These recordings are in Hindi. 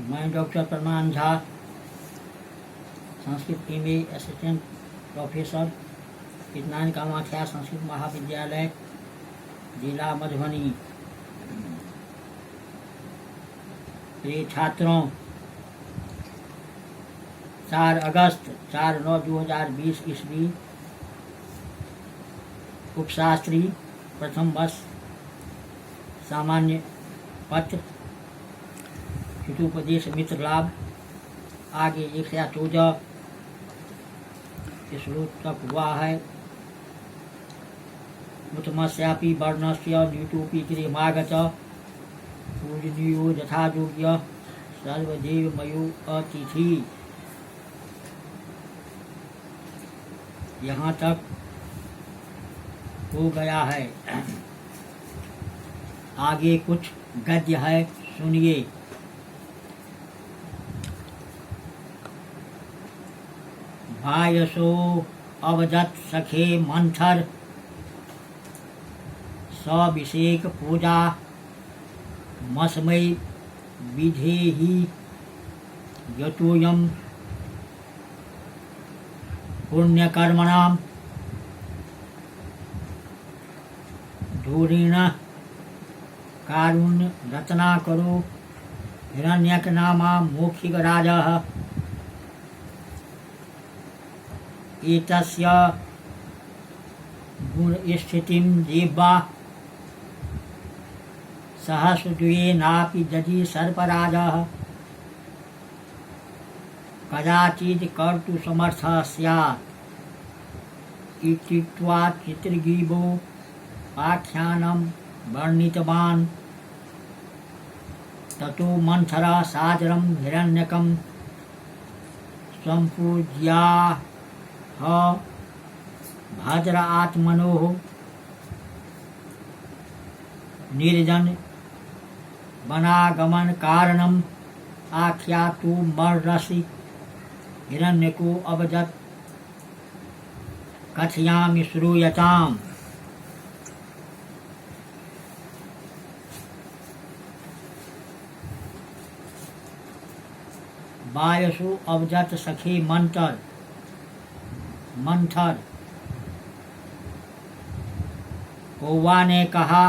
मैं डॉक्टर प्रमाण Jha, Sanskrit MA assistant professor, विज्ञान कामाख्या संस्कृत महाविद्यालय, जिला मधुबनी। प्रिय छात्रों, 4 अगस्त 4/9/2020 ईस्वी, उपशास्त्री प्रथम वर्ष, सामान्य पत्र, हितोपदेश मित्र लाभ। आगे 114 श्लोक तक हुआ है। उत्तमस्यापि वर्णस्य न्यूटोपि गृहमागत, पूजनीयो यथा योग्य सर्वदेव मयो अतिथि। यहाँ तक हो गया है। आगे कुछ गद्य है, सुनिए। भायसो अवदत् सखे मंथर, सविषेक पूजा मस्मै विधेहि, यतोऽयं पुण्यकर्मणां धूरेण कारुण्य रत्ना करो। हिरण्यक नामा मौखिक राजः, एतस्य गुण स्थितिं देवा, सहस्रद्वयेनापि दधि सर्पराजः, कदाचित् कर्तुं समर्थः स्यात्। इत्युक्त्वा चित्रगीबो आख्यानं वर्णितवान्। ततो मंथरा सादरं हिरण्यकं सम्पूज्याह भद्र आत्मनोः, निर्जन वनागमन कारणम् आख्यातु मर्रसि। हिरण्यको अवदत् कथयामि श्रूयताम्। वायसु अवदत् सखे मंथर। कौवा ने कहा,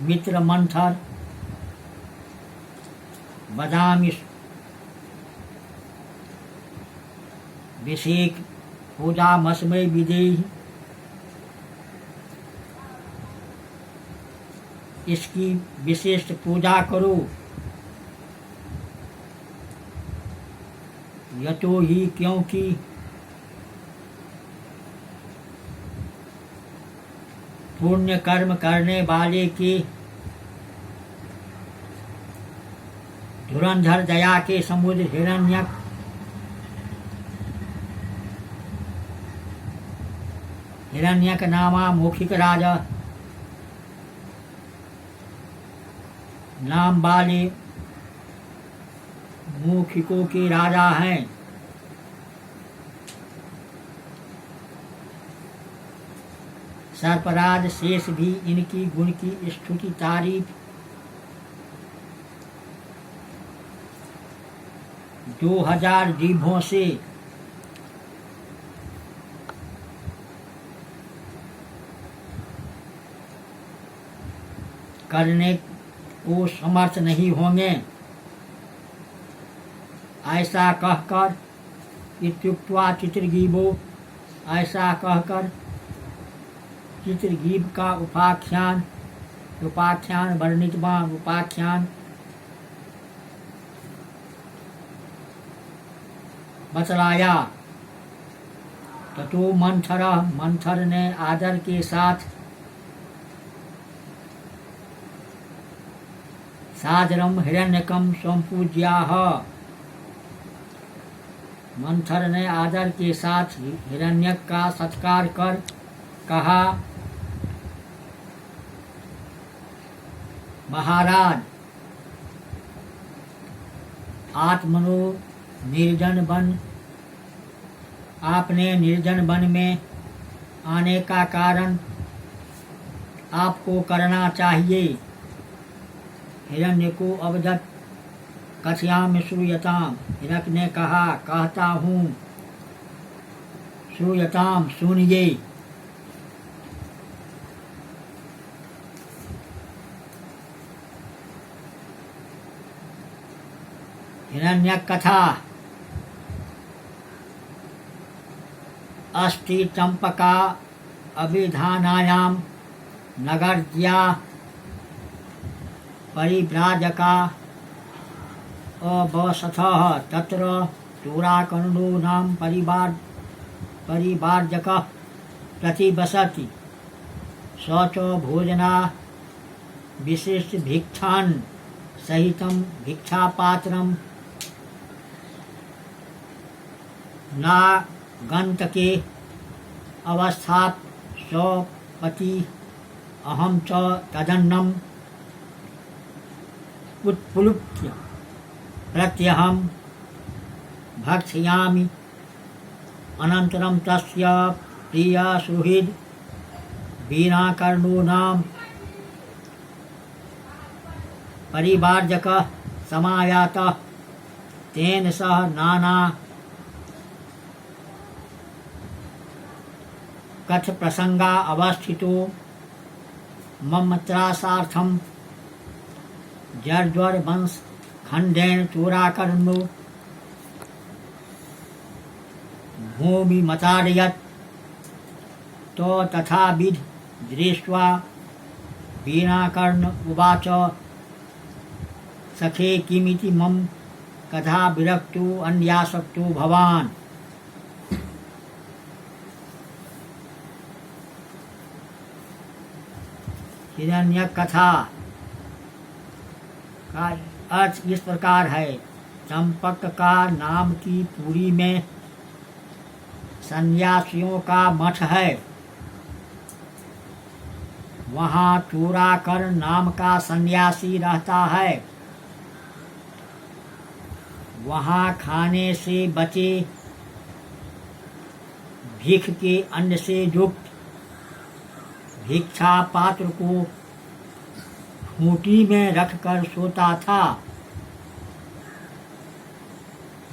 मित्र मंथर, बदामी विषेक पूजा मस्मै विधेहि, इसकी विशिष्ट पूजा करो। यतो ही क्योंकि पुण्य कर्म करने वाले के धुरंधर दया के समुद्र हिरण्यक नामा मौखिक राजा, नाम वाले मौखिकों के राजा हैं। सर्पराज शेष भी इनकी गुण की स्तुति तारीफ 2000 जीभों से करने को समर्थ नहीं होंगे। ऐसा कहकर, इत्युक्त्वा चित्रगीबो, ऐसा कहकर चित्रगीब का उपाख्यान वर्णितवान उपाख्यान बतलाया। ततो मंथर ने आदर के साथ सादरम हिरण्यकम संपूज्याह, मंथर ने आदर के साथ हिरण्यक का सत्कार कर कहा, महाराज, आत्मनो निर्जन वन, आपने निर्जन वन में आने का कारण आपको करना चाहिए। हिरण्य को अवदत् कथयामि श्रूयताम। हिरक ने कहा, कहता हूँ, श्रूयताम, सुनिए। हिरण्यक कथा। अस्ति चंपका अभिधानायाम नगर्या परिव्राजका अवसथः तत्र चूराकर्णो नाम परिवार्जकः प्रतिवसति। स च भोजना विशिष्ट भिक्षान् सहितं भिक्षापात्रं नागन्तके अवस्थात् स्वपति अहं च तदन्नम् उत्प्लुत्य प्रत्यहं भक्षयामि। अनन्तरं तस्य प्रिय सुहृद् वीणाकर्णो नाम परिवार्जकः समायातः। तेन सह नाना कथ प्रसंगा अवस्थितो मम त्रासार्थं जर्ज्वर वंश खंडेन चूराकर्णो भूमि मताडयत्। तो तथाविध दृष्ट्वा वीणाकर्ण उवाच, सखे किमिति मम कथा विरक्तो अन्यासक्तो भवान्। हिरण्यक कथा का अर्थ इस प्रकार है। चंपक का नाम की पुरी में सन्यासियों का मठ है। वहाँ चूराकर्ण नाम का सन्यासी रहता है। वहाँ खाने से बचे भीख के अन्न से युक्त भिक्षा पात्र को खूंटी में रखकर सोता था।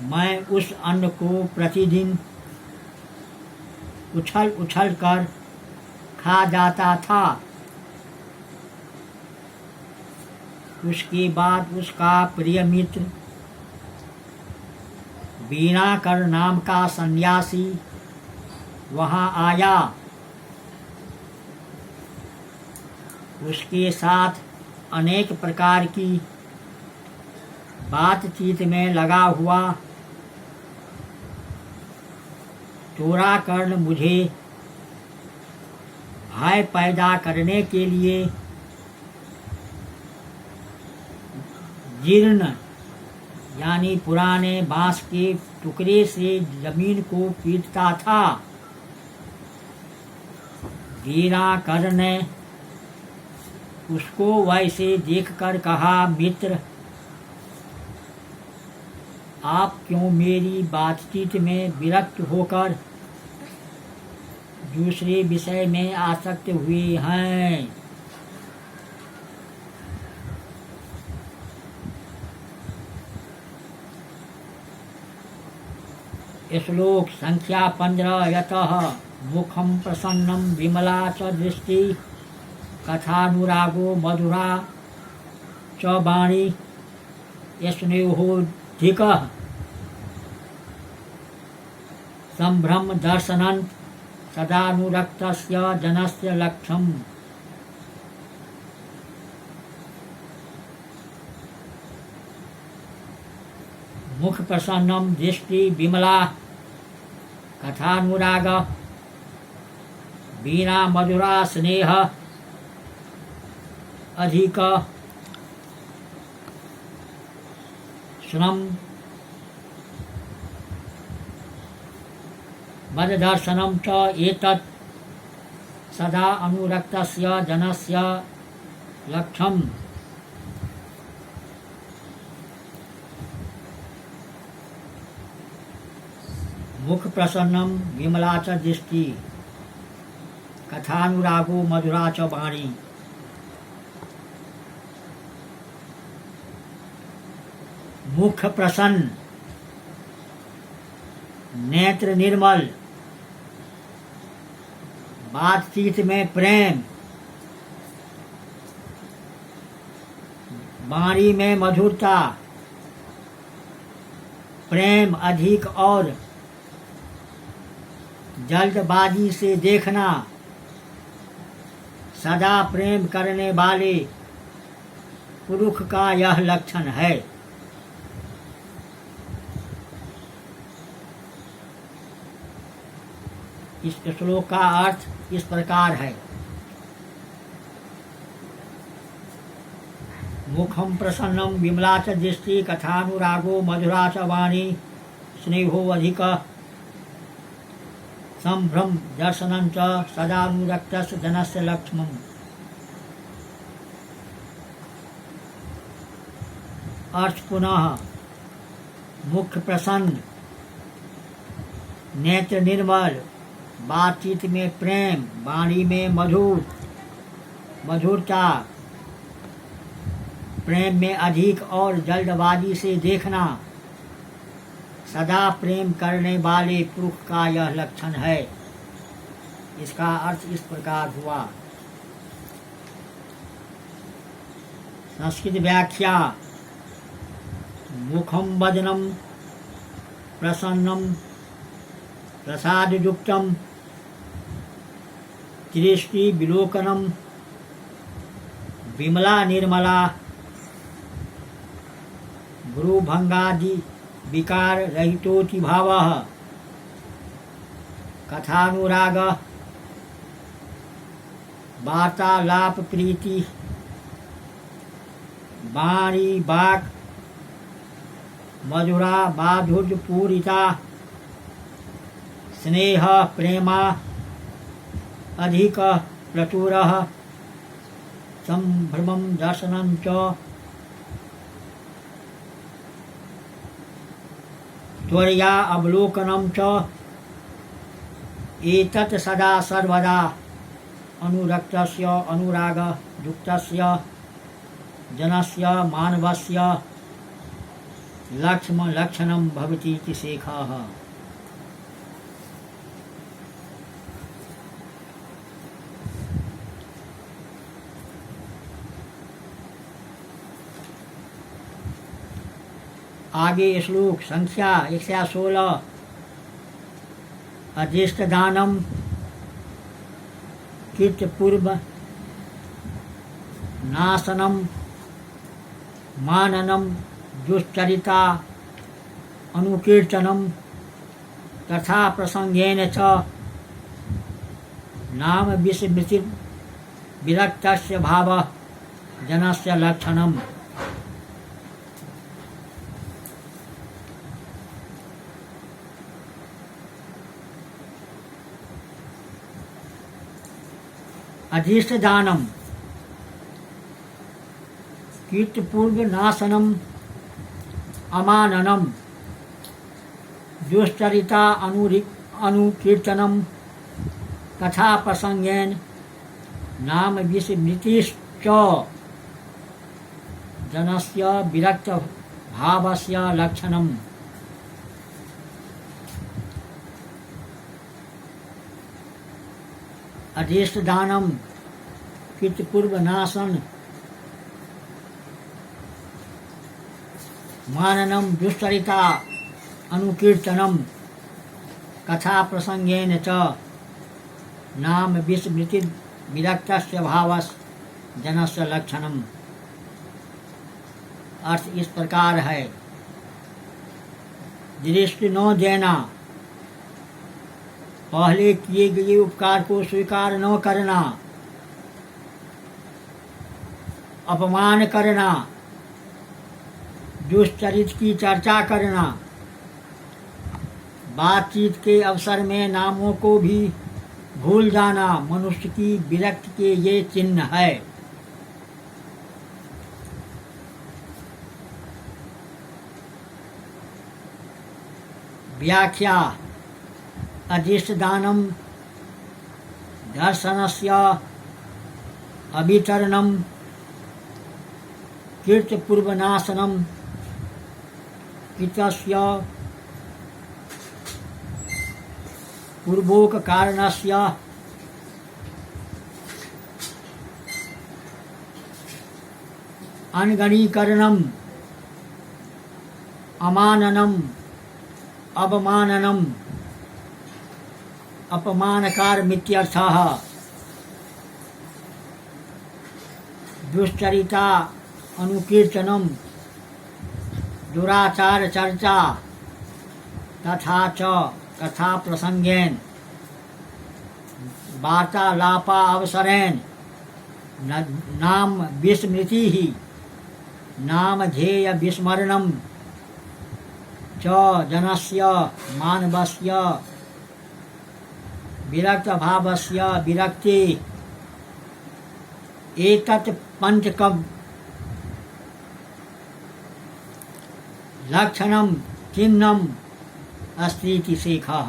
मैं उस अन्न को प्रतिदिन उछल उछल कर खा जाता था। उसके बाद उसका प्रिय मित्र वीणाकर्ण नाम का सन्यासी वहाँ आया। उसके साथ अनेक प्रकार की बातचीत में लगा हुआ। चूराकर्ण मुझे भय पैदा करने के लिए जीर्ण यानी पुराने बांस के टुकड़े से जमीन को पीटता था। वीणाकर्ण ने उसको वैसे देखकर कहा, मित्र, आप क्यों मेरी बातचीत में विरक्त होकर दूसरे विषय में आसक्त हुए हैं? श्लोक संख्या 15। यतः मुखम प्रसन्नम विमला च दृष्टि कथानुरागो मधुरा च वाणी स्नेहोधिकः संभ्रम दर्शनं सदानुरक्तस्य जनस्य लक्ष्यम्। मुख प्रसन्नम दृष्टि विमला कथानुराग वीणा मधुरा स्नेह अधिक श्रम मददर्शनम च एतत् सदा अनुरक्तस्य जनस्य लक्ष्यम्। मुख प्रसन्नम विमला च दृष्टि कथानुरागो मधुरा च वाणी। मुख प्रसन्न, नेत्र निर्मल, बातचीत में प्रेम, वाणी में मधुरता, प्रेम अधिक और जल्दबाजी से देखना, सदा प्रेम करने वाले पुरुष का यह लक्षण है। इस श्लोक का अर्थ इस प्रकार है। मुखम प्रसन्नम विमला च दृष्टि कथानुरागो मधुरा च वाणी स्नेहो अधिक संभ्रम दर्शनं च सदानुरक्तस्य जनस्य लक्ष्मम्। अर्थ पुनः, मुख प्रसन्न, नेत्र निर्मल, बातचीत में प्रेम, वाणी में मधुरता, प्रेम में अधिक और जल्दबाजी से देखना, सदा प्रेम करने वाले पुरुष का यह लक्षण है। इसका अर्थ इस प्रकार हुआ। संस्कृत व्याख्या। मुखम वदनम प्रसन्नम प्रसादयुक्तम दृष्टि विलोकनम विमला निर्मला गुरुभंगादि विकार रहितोति भावः कथानुराग वार्तालाप प्रीति वाणी वाक् मधुरा माधुर्य पूरिता स्नेह प्रेमा अधिक प्रचुरः संभ्रमं दर्शनं च त्वरया अवलोकनं च एतत् सदा सर्वदा अनुरक्तस्य अनुरागयुक्तस्य जनस्य मानवस्य लक्षणं भवति इति शेखः। आगे श्लोक संख्या 116। अदृष्ट दानम कीर्तिपूर्व नाशनम माननम दुश्चरिता अनुकीर्तनम तथा प्रसंगेन च नाम विस्मृति विरक्तस्य भावः जनस्य लक्षणम्। अधीष्ट दानम कीर्तिपूर्व नाशनम अमाननम दुश्चरिता अनुकीर्तनम तथा प्रसंगेन नाम विस्मृतिश्च जनस्य विरक्त भावस्य लक्षणम्। अधीष्ट दानम कीर्तिपूर्व नाशन माननम दुश्चरिता अनुकीर्तनम कथा प्रसंगेन च नाम विस्मृति विरक्तस्य भावस्य जनस्य लक्षणम्। अर्थ इस प्रकार है। दृष्टि न देना, पहले किए गए उपकार को स्वीकार न करना, अपमान करना, दुष्चरित्र की चर्चा करना, बातचीत के अवसर में नामों को भी भूल जाना मनुष्य की विरक्ति के ये चिन्ह है। व्याख्या। अदृष्ट दानम दर्शनस्य अभितरणम कीर्तिपूर्वनाशनम कृतस्य पूर्वोक कारणस्य अनगणीकरणम अमाननम अवमाननम अपमानकारमित्यर्थः। दुश्चरिता अनुकीर्तनम दुराचार चर्चा तथा च कथा प्रसंगेन वार्तालापा अवसरेण नाम विस्मृति नाम ध्येय विस्मरणम च जनस्य मानवस्य विरक्त भावस्य विरक्ति एतत् पंचकम लक्षणम चिन्हम अस्तीति शेखः।